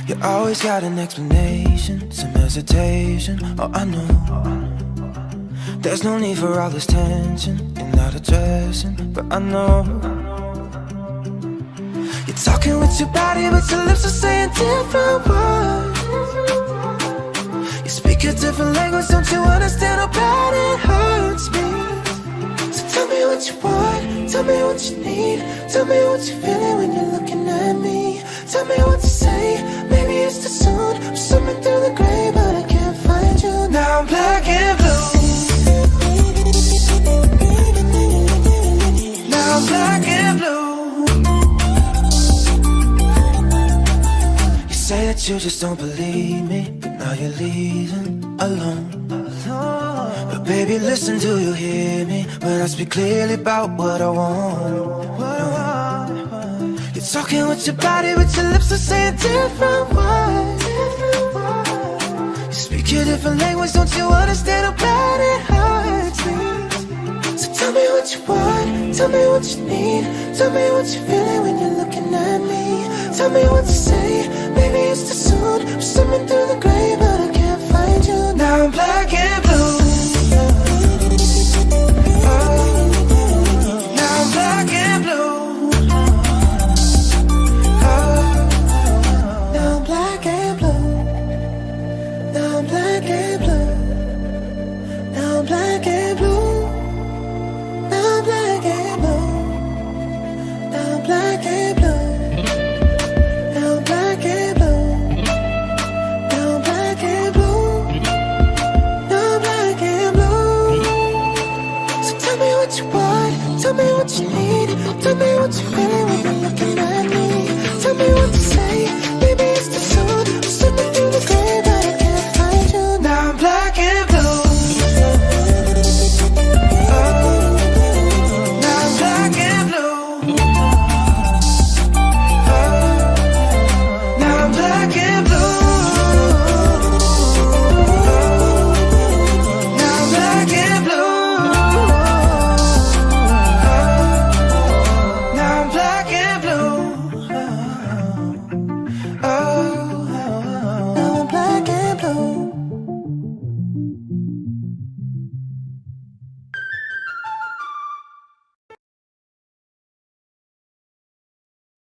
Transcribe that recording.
You always got an explanation, some hesitation. Oh, I know there's no need for all this tension. You're not addressing, but I know you're talking with your body, but your lips are saying different words. You speak a different language, don't you understand how bad it hurts me? So tell me what you want, tell me what you need, tell me what you're feeling when you're looking at me. Tell me what to say, maybe it's too soon. I'm swimming through the gray, but I can't find you. Now I'm black and blue. Now I'm black and blue. You say that you just don't believe me, but now you're leaving alone. But baby, listen, do you hear me when I speak clearly about what I want? You're talking with your body, but your lips are saying different words. You speak a different language, don't you understand how bad it hurts me? So tell me what you want, tell me what you need, tell me what you're feeling when you're looking at me. Tell me what to say, maybe it's too soon. I'm swimming through the gray, but I can't find you. Now I'm black and blue. Now I'm black and blue. Now I'm black and blue. Now I'm black and blue. Now I'm black and blue.